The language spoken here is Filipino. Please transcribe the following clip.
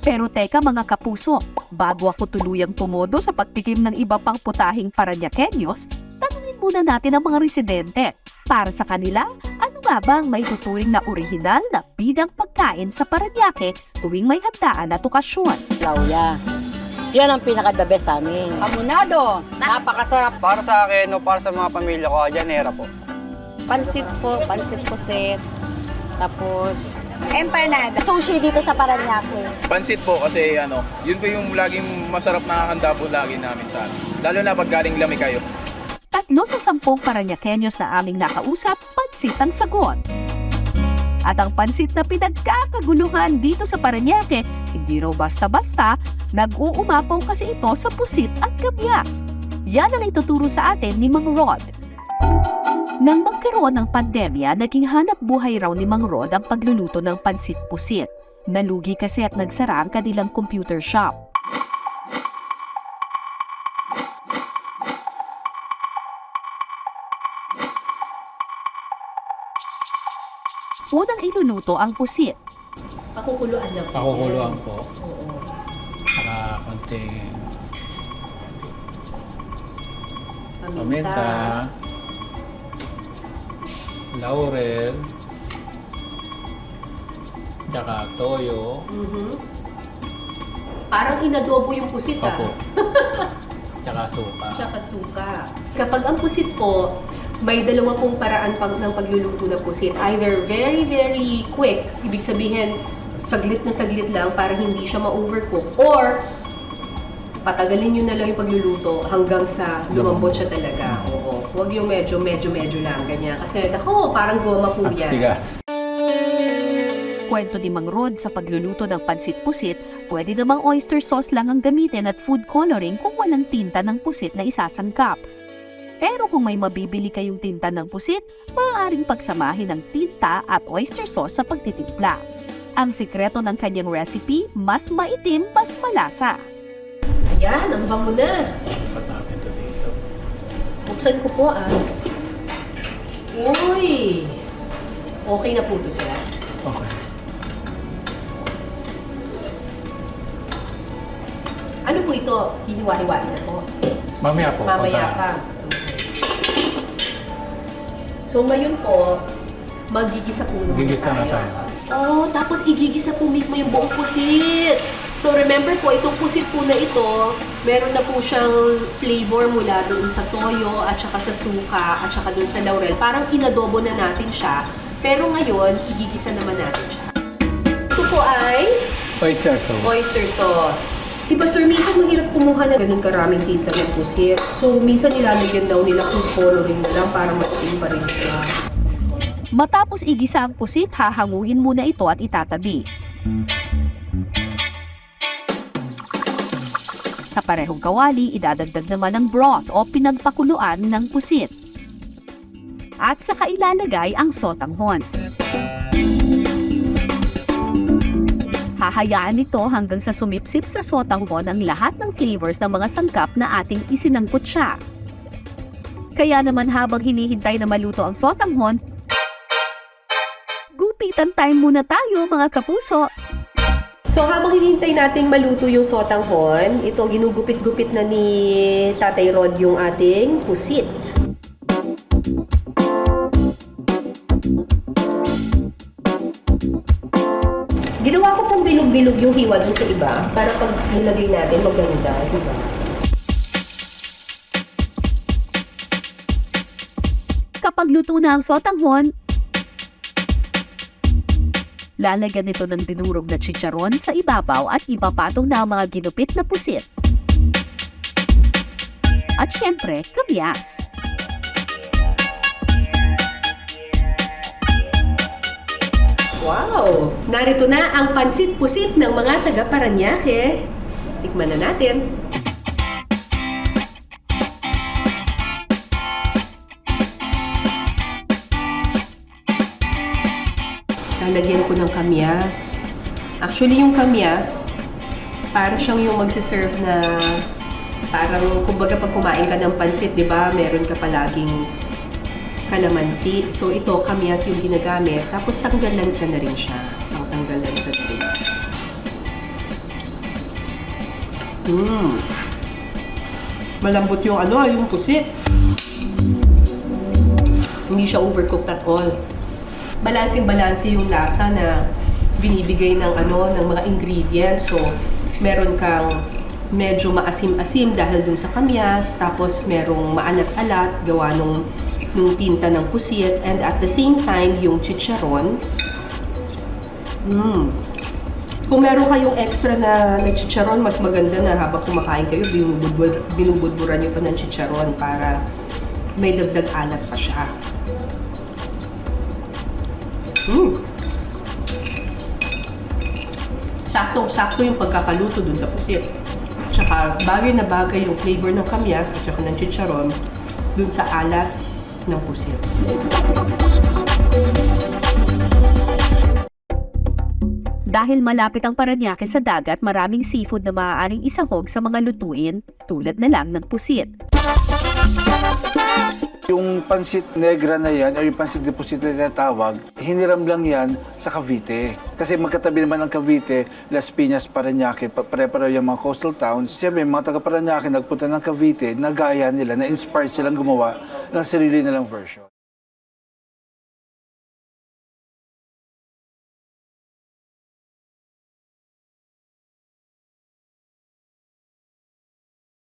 Pero teka mga kapuso, bago ako tuluyang tumodo sa pagtikim ng iba pang putahing Parañaqueños, tanungin muna natin ang mga residente. Para sa kanila, ano nga ba ang may tuturing na orihinal na bidang pagkain sa Parañaque tuwing may handaan at okasyon? Lauya. Yan ang pinaka-the best sa amin. Amunado. Napakasarap. Para sa akin o para sa mga pamilya ko, Janera po. Pansit po, pansit puset. Tapos, Empanada. Sushi dito sa Parañaque. Pansit po kasi yun po yung laging masarap na handa po lagi namin sa amin. Lalo na pag galing lami kayo. 3 sa 10 Parañaqueños na aming nakausap, pansit ang sagot. At ang pansit na pinagkakaguluhan dito sa Parañaque, hindi raw basta-basta, nag-uumapaw kasi ito sa pusit at kabyas. Yan ang ituturo sa atin ni Mang Rod. Nang magkaroon ng pandemya, naging hanap buhay raw ni Mang Rod ang pagluluto ng pansit-pusit. Nalugi kasi at nagsara ang kanilang computer shop. Unang iluluto ang pusit. Pakukuluan lang po. Pakukuluan po. Oo. Saka konting Paminta. paminta, laurel, tsaka toyo. Parang inadobo yung pusit Opo. Tsaka suka. Tsaka suka. Kapag ang pusit po, may dalawa pong paraan ng pagluluto ng pusit. Either very, very quick, ibig sabihin, saglit na saglit lang para hindi siya ma-overcook. Or, patagalin nyo na lang yung pagluluto hanggang sa lumambot siya talaga. Oo. Huwag yung medyo lang, ganyan. Kasi, nako, parang goma po At yan. tigas. Kwento ni Mang Rod sa pagluluto ng pansit-pusit, pwede namang oyster sauce lang ang gamitin at food coloring kung walang tinta ng pusit na isasangkap. Pero kung may mabibili kayong tinta ng pusit, maaaring pagsamahin ng tinta at oyster sauce sa pagtitimpla. Ang sikreto ng kanyang recipe, mas maitim, mas malasa. Ayan, ang bango na. Ipat natin ito dito. Buksan ko po Uy! Okay na po ito sila. Okay. Ano po ito? Hihiwa-hiwain na po. Mamaya po. Mamaya pagka- pa. So ngayon po, magigisa po naman Gigisa na tayo. Oh, tapos igigisa po mismo yung buong pusit. So remember po, itong pusit po na ito, meron na po siyang flavor mula doon sa toyo at saka sa suka at saka doon sa laurel. Parang inadobo na natin siya. Pero ngayon, igigisa naman natin siya. Ito po ay Oyster sauce. oyster sauce. Diba sir, minsan mahirap kumuha na ganun karaming tinta ng pusit. So minsan nilalagyan daw nila food coloring na lang para matikim pa rin siya. Matapos igisa ang pusit, hahanguin muna ito at itatabi. Sa parehong kawali, idadagdag naman ang broth o pinagpakuluan ng pusit. At saka ilalagay ang sotanghon. Hahayaan ito hanggang sa sumipsip sa sotanghon ang lahat ng flavors ng mga sangkap na ating isinangkot siya. Kaya naman habang hinihintay na maluto ang sotanghon, gupitan time muna tayo mga kapuso. So habang hinihintay nating maluto yung sotanghon, ito ginugupit-gupit na ni Tatay Rod yung ating pusit. Ginawa ko pong bilog-bilog yung hiwa dun sa iba para pag nilagay natin maganda, diba? Kapag luto na ang sotanghon, lalagyan nito ng dinurog na chicharon sa ibabaw at ipapatong na ang mga ginupit na pusit. At syempre, kabyas. Wow! Narito na ang pansit-pusit ng mga taga Parañaque. Tikman na natin. Lalagyan ko ng kamyas. Actually, yung kamyas, para siyang yung magsiserve na parang, kumbaga pag kumain ka ng pansit, di ba, meron ka palaging kalamansi. So ito, kamyas yung ginagamit. Tapos tanggal lansa na rin siya. Ang tanggal lansa na rin. Malambot yung yung pusit. Hindi siya overcooked at all. Balansing-balansi yung lasa na binibigay ng ng mga ingredients. So, meron kang medyo maasim-asim dahil dun sa kamyas, tapos merong maalat-alat gawa nung tinta ng pusit, and at the same time, yung chicharon. Kung meron kayong extra na chicharon, mas maganda na habang kumakain kayo, binubudburan nyo pa ng chicharon para may dagdag alat pa siya. Saktong-sakto yung pagkakaluto dun sa pusit. Tsaka bagay na bagay yung flavor ng kamyas at tsaka ng chicharon dun sa alat ng pusit. Dahil malapit ang Parañaque sa dagat, maraming seafood na maaaring isahog sa mga lutuin tulad na lang ng pusit. Yung pansit negra na yan, o yung pansit de pusit na tinatawag, hiniram lang yan sa Cavite. Kasi magkatabi naman ng Cavite, Las Piñas, Parañaque, pare-pareho yung mga coastal towns. Siyempre, mga taga Parañaque nagpunta ng Cavite, nagaya nila, na-inspired silang gumawa ng sarili nilang version.